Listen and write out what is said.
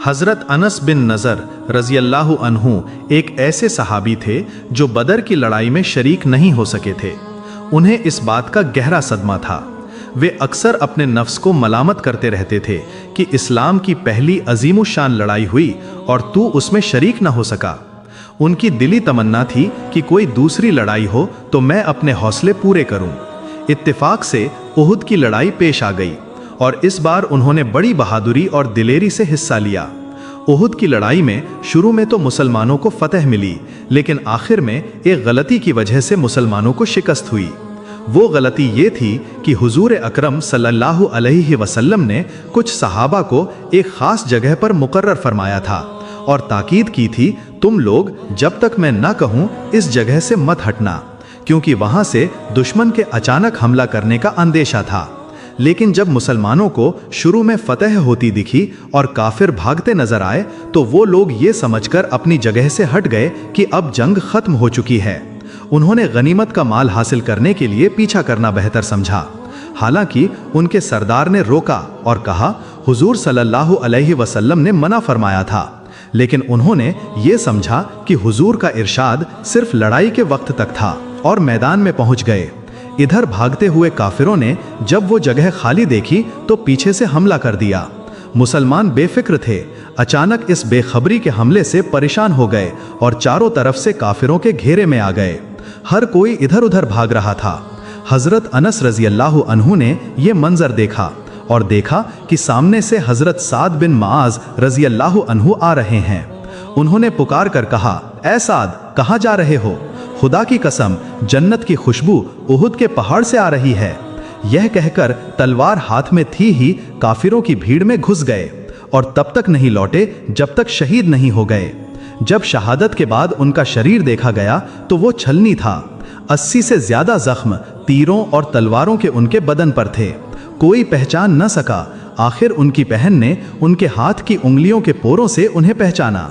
हज़रत अनस बिन नज़र रज़ियल्लाहु अन्हु एक ऐसे सहाबी थे जो बदर की लड़ाई में शरीक नहीं हो सके थे। उन्हें इस बात का गहरा सदमा था। वे अक्सर अपने नफ्स को मलामत करते रहते थे कि इस्लाम की पहली अजीमुशान लड़ाई हुई और तू उसमें शरीक न हो सका। उनकी दिली तमन्ना थी कि कोई दूसरी लड़ाई हो तो मैं अपने हौसले पूरे करूं। इत्तेफाक से उहुद की लड़ाई पेश आ गई और इस बार उन्होंने बड़ी बहादुरी और दिलेरी से हिस्सा लिया। उहुद की लड़ाई में शुरू में तो मुसलमानों को फतह मिली, लेकिन आखिर में एक गलती की वजह से मुसलमानों को शिकस्त हुई। वो गलती ये थी कि हुजूर अकरम सल्लल्लाहु अलैहि वसल्लम ने कुछ सहाबा को एक ख़ास जगह पर मुकर्रर फरमाया था और ताकीद की थी, तुम लोग जब तक मैं ना कहूँ इस जगह से मत हटना, क्योंकि वहाँ से दुश्मन के अचानक हमला करने का अंदेशा था। लेकिन जब मुसलमानों को शुरू में फतह होती दिखी और काफिर भागते नजर आए तो वो लोग ये समझकर अपनी जगह से हट गए कि अब जंग खत्म हो चुकी है। उन्होंने गनीमत का माल हासिल करने के लिए पीछा करना बेहतर समझा। हालांकि उनके सरदार ने रोका और कहा, हुजूर सल्लल्लाहु अलैहि वसल्लम ने मना फरमाया था। लेकिन उन्होंने ये समझा कि हुजूर का इरशाद सिर्फ लड़ाई के वक्त तक था और मैदान में पहुंच गए। इधर भागते हुए काफिरों ने जब वो जगह खाली देखी तो पीछे से हमला कर दिया। मुसलमान बेफिक्र थे, अचानक इस बेखबरी के हमले से परेशान हो गए और चारों तरफ से काफिरों के घेरे में आ गए। हर कोई इधर उधर भाग रहा था। हजरत अनस रज़ियल्लाहु अन्हु ने ये मंजर देखा और देखा कि सामने से हजरत साद बिन मुआज रज़ियल्लाहु अन्हु आ रहे हैं। उन्होंने पुकार कर कहा, ऐ साद, कहाँ जा रहे हो? खुदा की कसम, जन्नत की खुशबू उहुद के पहाड़ से आ रही है। यह कहकर तलवार हाथ में थी ही काफिरों की भीड़ में घुस गए और तब तक नहीं लौटे जब तक शहीद नहीं हो गए। जब शहादत के बाद उनका शरीर देखा गया तो वो छलनी था। 80 से ज्यादा जख्म तीरों और तलवारों के उनके बदन पर थे। कोई पहचान न सका। आखिर उनकी बहन ने उनके हाथ की उंगलियों के पोरों से उन्हें पहचाना।